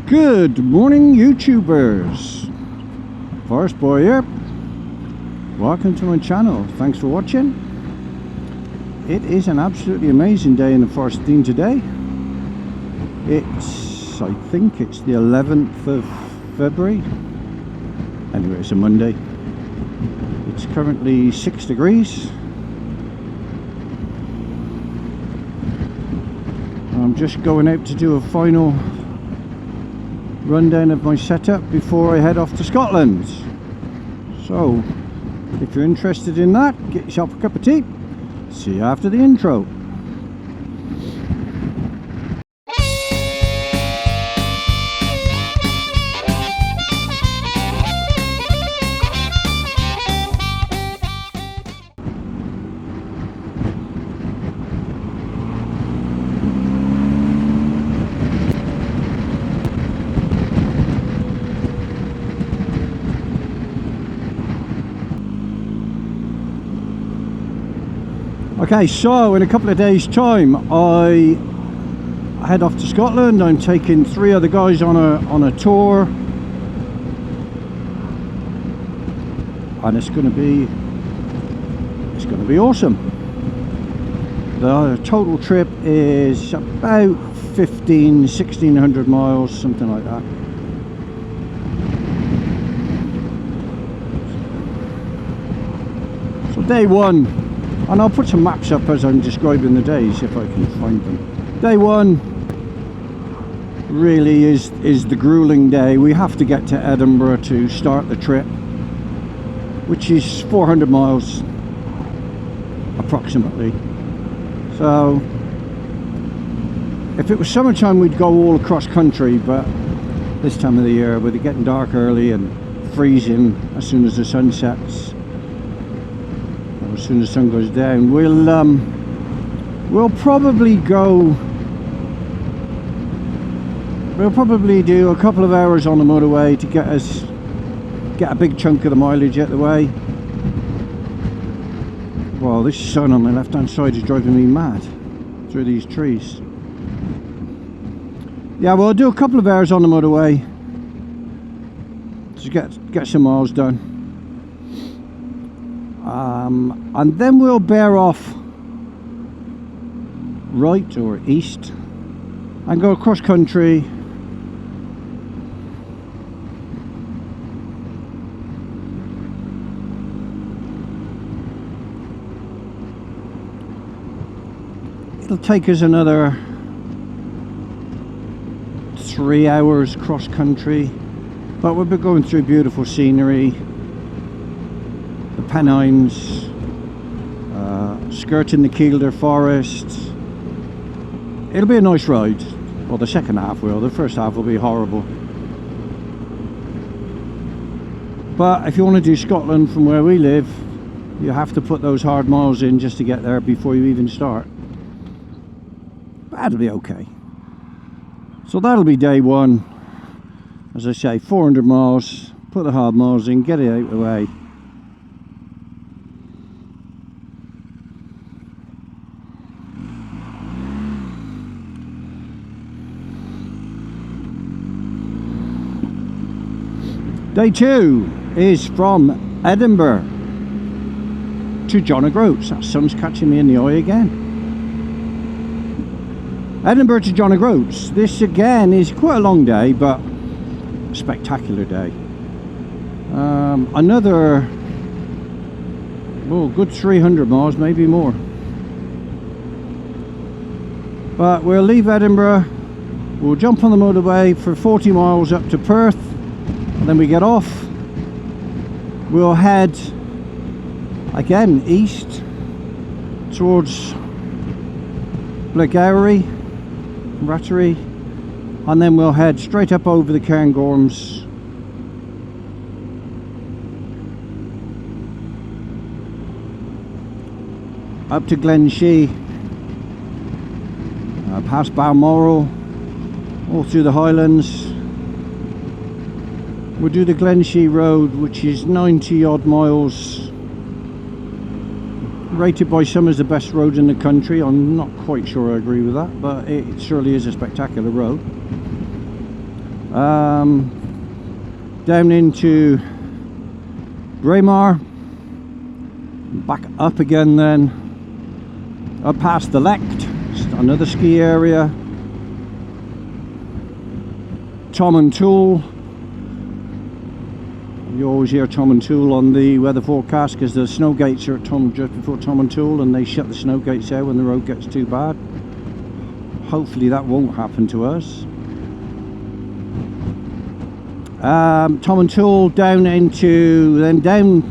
Good morning, YouTubers. Forest Boy here. Welcome to my channel. Thanks for watching. It is an absolutely amazing day in the Forest Dean today. I think it's the 11th of February. Anyway, it's a Monday. It's currently 6 degrees. I'm just going out to do a final rundown of my setup before I head off to Scotland. So if you're interested in that, get yourself a cup of tea. See you after the intro. Okay, so in a couple of days' time I head off to Scotland. I'm taking 3 other guys on a tour, and it's going to be awesome. The total trip is about 1600 miles, something like that. So day one, and I'll put some maps up as I'm describing the days if I can find them. Day one really is the grueling day. We have to get to Edinburgh to start the trip, which is 400 miles approximately. So if it was summertime we'd go all across country, but this time of the year with it getting dark early and freezing as soon as the sun sets, as soon as the sun goes down, we'll probably do a couple of hours on the motorway to get a big chunk of the mileage out of the way. Well, this sun on my left hand side is driving me mad through these trees. Yeah, we'll do a couple of hours on the motorway to get some miles done. And then we'll bear off right or east and go across country it'll take us another 3 hours cross country, but we'll be going through beautiful scenery, the Pennines, skirting the Kielder Forest. It'll be a nice ride. Well, the second half will. The first half will be horrible. But if you want to do Scotland from where we live, you have to put those hard miles in just to get there before you even start. But that'll be okay. So that'll be day one. As I say, 400 miles. Put the hard miles in, get it out of the way. Day two is from Edinburgh to John of Groats. That sun's catching me in the eye again. Edinburgh to John of Groats. This again is quite a long day, but a spectacular day. Another good 300 miles, maybe more. But we'll leave Edinburgh, we'll jump on the motorway for 40 miles up to Perth. And then we get off, we'll head again east towards Blackgowrie, Rattery, and then we'll head straight up over the Cairngorms up to Glenshee, past Balmoral, all through the Highlands. We'll do the Glenshee Road, which is 90 odd miles, rated by some as the best road in the country. I'm not quite sure I agree with that, but it surely is a spectacular road. Down into Braemar, back up again, then up past the Lecht, another ski area. Tom and Tool. You always hear Tom and Tool on the weather forecast because the snow gates are at just before Tom and Tool, and they shut the snow gates out when the road gets too bad. Hopefully that won't happen to us. Tom and Tool down into, then down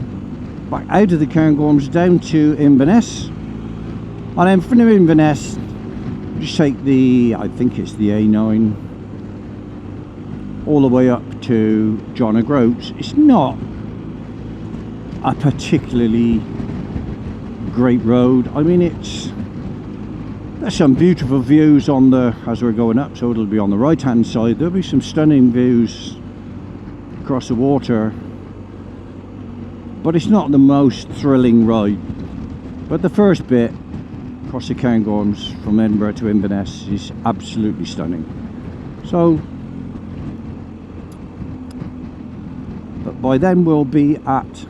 back out of the Cairngorms down to Inverness, and then from Inverness just take the, I think it's the A9 all the way up to John O'Groats. It's not a particularly great road. I mean, there's some beautiful views on the, as we're going up, so it'll be on the right hand side. There'll be some stunning views across the water, but it's not the most thrilling ride. But the first bit across the Cairngorms from Edinburgh to Inverness is absolutely stunning. So but by then we'll be at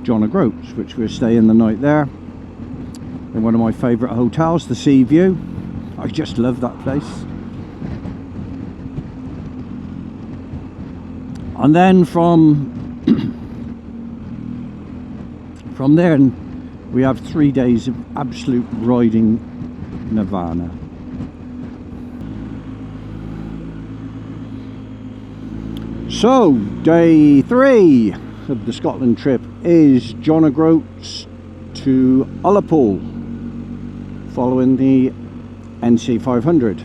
John O'Groats, which we're staying the night there in one of my favourite hotels, the Sea View. I just love that place. And then from there we have 3 days of absolute riding nirvana. So day 3 of the Scotland trip is John O'Groats to Ullapool, following the NC 500.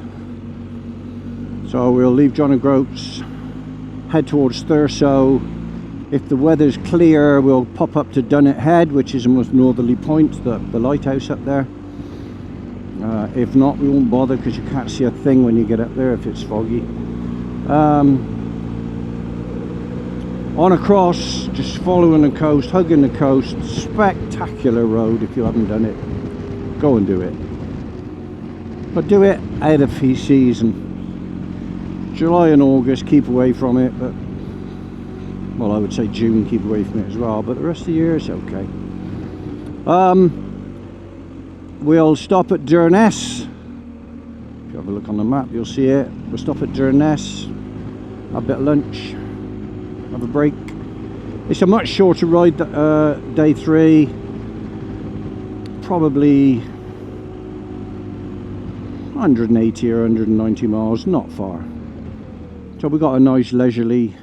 So we'll leave John O'Groats, head towards Thurso. If the weather's clear, we'll pop up to Dunnet Head, which is the most northerly point, the lighthouse up there. If not, we won't bother because you can't see a thing when you get up there if it's foggy. On across, just following the coast, hugging the coast. Spectacular road. If you haven't done it, go and do it. But do it out of season. July and August, keep away from it. But, well, I would say June, keep away from it as well. But the rest of the year is okay. We'll stop at Durness. If you have a look on the map, you'll see it. We'll stop at Durness, have a bit of lunch, have a break. It's a much shorter ride, day 3, probably 180 or 190 miles, not far. So we got a nice leisurely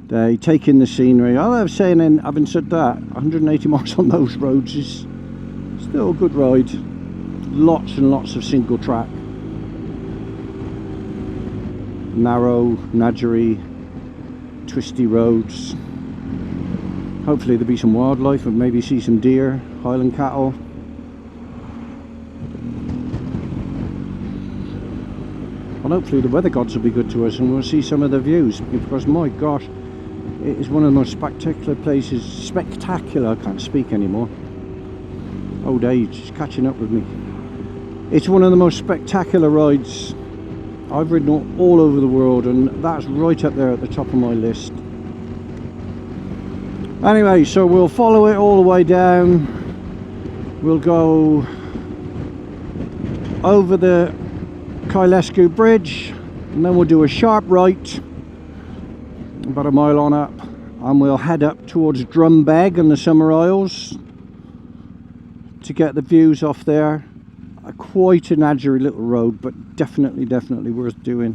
day, taking the scenery. I was saying, then, having said that, 180 miles on those roads is still a good ride. Lots and lots of single track, narrow, nadgery, twisty roads. Hopefully there'll be some wildlife and maybe see some deer, Highland cattle. And hopefully the weather gods will be good to us and we'll see some of the views, because my gosh, it is one of the most spectacular places. Spectacular, I can't speak anymore. Old age is catching up with me. It's one of the most spectacular rides I've ridden all over the world, and that's right up there at the top of my list. Anyway, so we'll follow it all the way down. We'll go over the Kylesku Bridge, and then we'll do a sharp right about a mile on up, and we'll head up towards Drumbeg and the Summer Isles to get the views off there. Quite a nadgery little road, but definitely worth doing.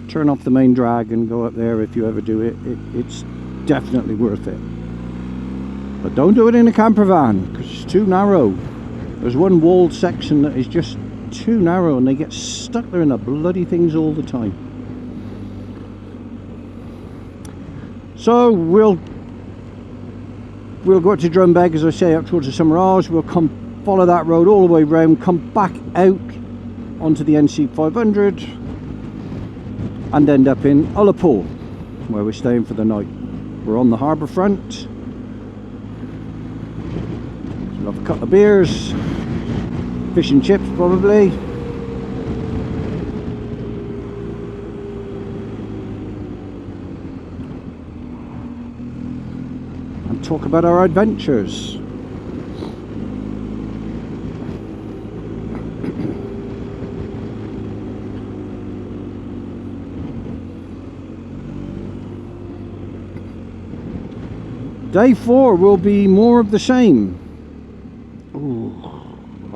Turn off the main drag and go up there if you ever do it. It's definitely worth it. But don't do it in a camper van because it's too narrow. There's one walled section that is just too narrow and they get stuck there in the bloody things all the time. So we'll go up to Drumbeg, as I say, up towards the Summer Isles. We'll follow that road all the way round, come back out onto the NC 500 and end up in Ullapool, where we're staying for the night. We're on the harbour front. We'll have a couple of beers, fish and chips probably. talk about our adventures. Day 4 will be more of the same. Ooh,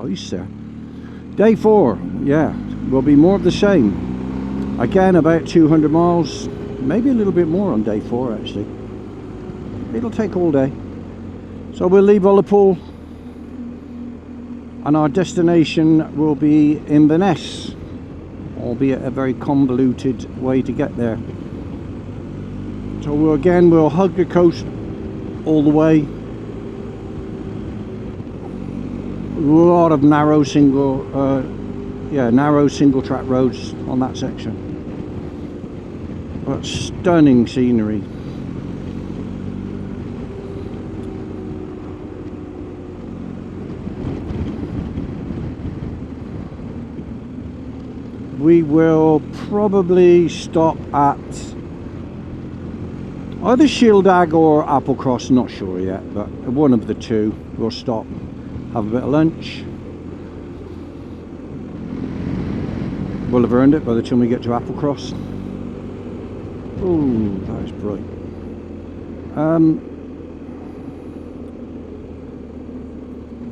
ice there. Day 4, yeah, will be more of the same. Again, about 200 miles, maybe a little bit more on day 4 actually. It'll take all day. So we'll leave Ullapool and our destination will be Inverness, albeit a very convoluted way to get there. So we'll hug the coast all the way. A lot of narrow single track roads on that section, but stunning scenery. We will probably stop at either Shieldag or Applecross, not sure yet, but one of the two. We'll stop, have a bit of lunch. We'll have earned it by the time we get to Applecross. Ooh, that is bright.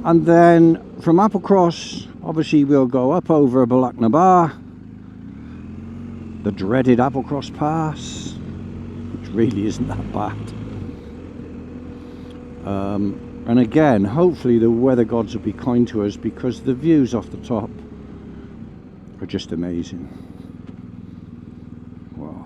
And then from Applecross, obviously we'll go up over Balaknabar, the dreaded Applecross Pass, which really isn't that bad. And again, hopefully the weather gods will be kind to us, because the views off the top are just amazing. Wow.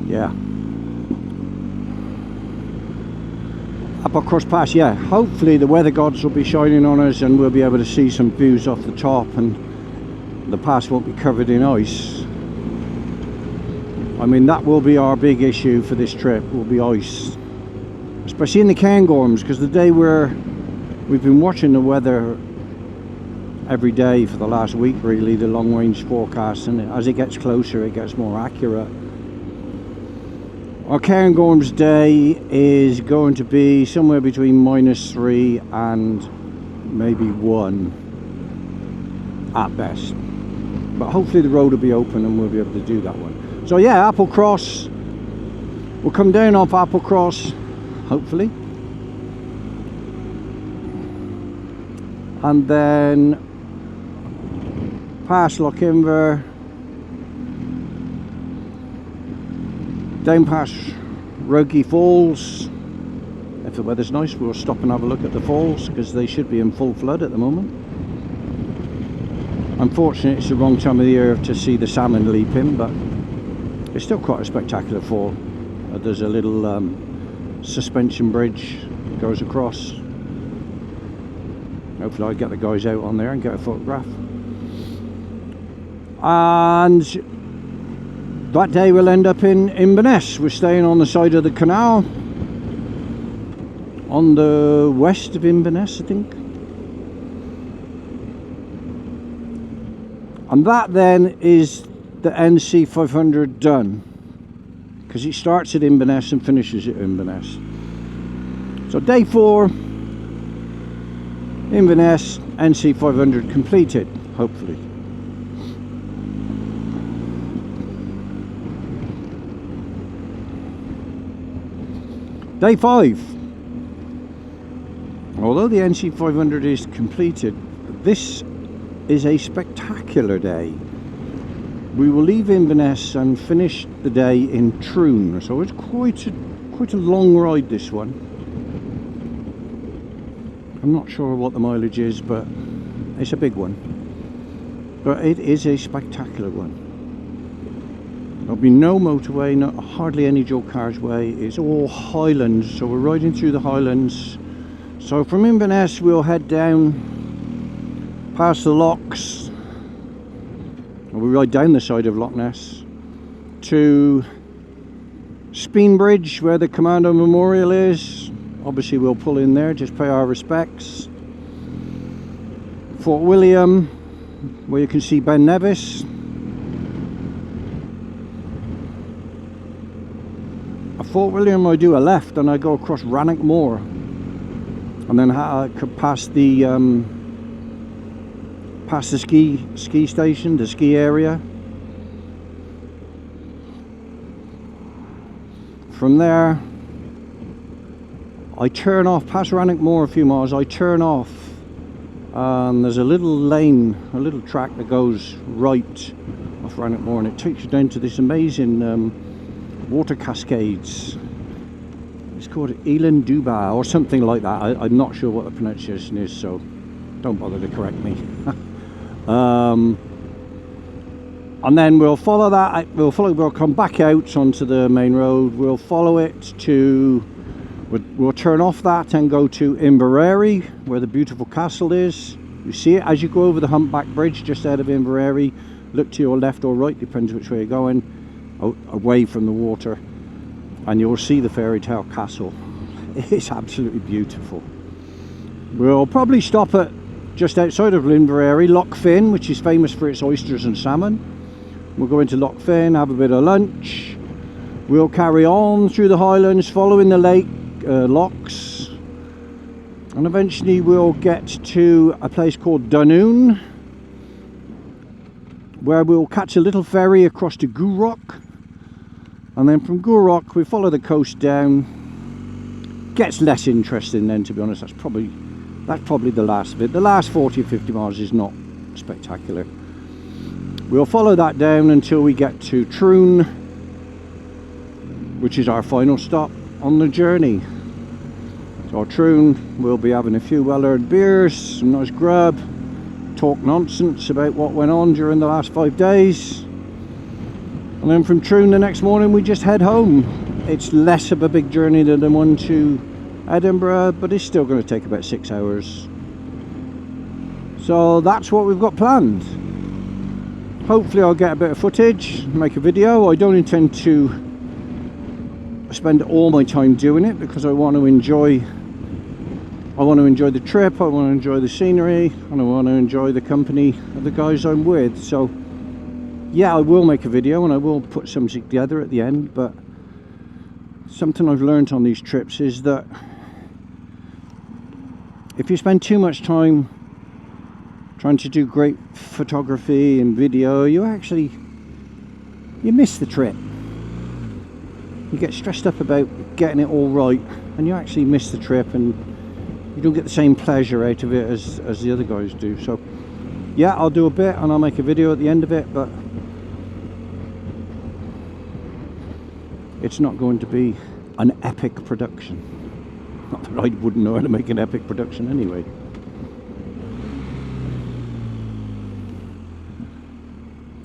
Yeah. Applecross Pass, yeah. Hopefully the weather gods will be shining on us and we'll be able to see some views off the top and the pass won't be covered in ice. I mean, that will be our big issue for this trip, will be ice. Especially in the Cairngorms, because the day we've been watching the weather every day for the last week, really, the long range forecast, and as it gets closer it gets more accurate. Our Cairngorms day is going to be somewhere between -3 and maybe 1 at best, but hopefully the road will be open and we'll be able to do that one. So yeah, Applecross, we'll come down off Applecross hopefully, and then past Lochimber, down past Ruggie Falls. If the weather's nice, we'll stop and have a look at the falls, because they should be in full flood at the moment. Unfortunately, it's the wrong time of the year to see the salmon leap in, but it's still quite a spectacular fall. There's a little suspension bridge that goes across. Hopefully I'll get the guys out on there and get a photograph. And that day we'll end up in Inverness. We're staying on the side of the canal, on the west of Inverness, I think. And that then is the NC 500 done, because it starts at Inverness and finishes at Inverness. So day 4, Inverness, NC 500 completed, hopefully. Day 5. Although the NC 500 is completed, this is a spectacular day. We will leave Inverness and finish the day in Troon, so it's quite a long ride, this one. I'm not sure what the mileage is, but it's a big one. But it is a spectacular one. There'll be no motorway, hardly any dual carriageway. It's all Highlands, so we're riding through the Highlands, So from Inverness we'll head down past the locks, and we ride down the side of Loch Ness to Speenbridge, where the Commando Memorial is. Obviously we'll pull in there, just pay our respects. Fort William, where you can see Ben Nevis. At Fort William I do a left and I go across Rannoch Moor, and then I could pass the ski station, the ski area. From there I turn off past Rannoch Moor a few miles. I turn off and there's a little lane, a little track that goes right off Rannoch Moor, and it takes you down to this amazing water cascades. It's called Elan Duba or something like that. I'm not sure what the pronunciation is, so don't bother to correct me. And then we'll follow that. We'll come back out onto the main road. We'll follow it to. We'll turn off that and go to Inverary, where the beautiful castle is. You see it as you go over the Humpback Bridge just out of Inverary. Look to your left or right, depends which way you're going, away from the water, and you'll see the fairy tale castle. It's absolutely beautiful. We'll probably stop at just outside of Inverary, Loch Finn, which is famous for its oysters and salmon. We'll go into Loch Finn, have a bit of lunch. We'll carry on through the Highlands, following the lake locks, and eventually we'll get to a place called Dunoon, where we'll catch a little ferry across to Gourock, and then from Gourock we follow the coast down. Gets less interesting then, to be honest. That's probably the last bit. The last 40 or 50 miles is not spectacular. We'll follow that down until we get to Troon, which is our final stop on the journey. So Troon, we'll be having a few well-earned beers, some nice grub, talk nonsense about what went on during the last 5 days, and then from Troon the next morning we just head home. It's less of a big journey than the one to Edinburgh, but it's still going to take about 6 hours. So that's what we've got planned. Hopefully I'll get a bit of footage, make a video. I don't intend to spend all my time doing it, because I want to enjoy the trip, I want to enjoy the scenery, and I want to enjoy the company of the guys I'm with. So yeah, I will make a video and I will put something together at the end. But something I've learned on these trips is that if you spend too much time trying to do great photography and video, you miss the trip. You get stressed up about getting it all right, and you actually miss the trip, and you don't get the same pleasure out of it as the other guys do. So yeah, I'll do a bit and I'll make a video at the end of it, but it's not going to be an epic production. Not that I wouldn't know how to make an epic production anyway.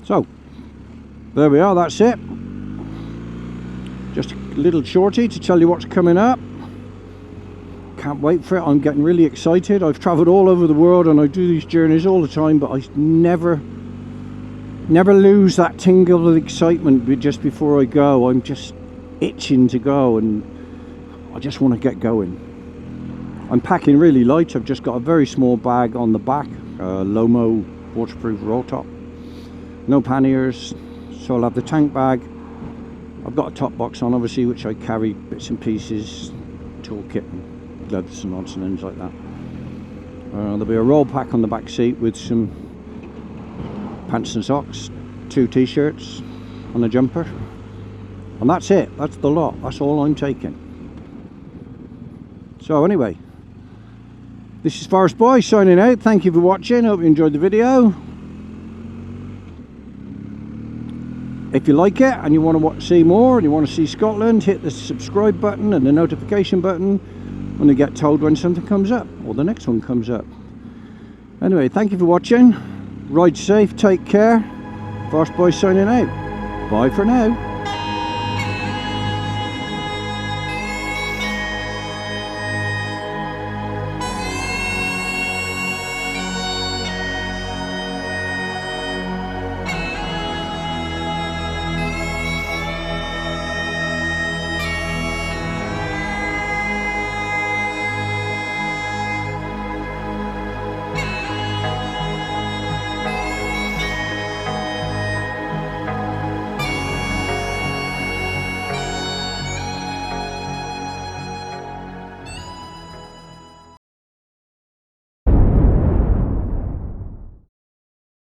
So there we are, that's it. Just a little shorty to tell you what's coming up. Can't wait for it. I'm getting really excited. I've travelled all over the world and I do these journeys all the time, but I never lose that tingle of excitement just before I go. I'm just itching to go and I just want to get going. I'm packing really light. I've just got a very small bag on the back, Lomo waterproof roll top. No panniers, so I'll have the tank bag. I've got a top box on, obviously, which I carry bits and pieces, toolkit and gloves and odds and ends like that. There'll be a roll pack on the back seat with some pants and socks, 2 t-shirts and a jumper, and that's it. That's the lot. That's all I'm taking. So anyway, this is Forest Boy signing out. Thank you for watching. Hope you enjoyed the video. If you like it and you want to see more and you want to see Scotland, hit the subscribe button and the notification button when you get told when something comes up or the next one comes up. Anyway, thank you for watching. Ride safe, take care. Forest Boy signing out. Bye for now.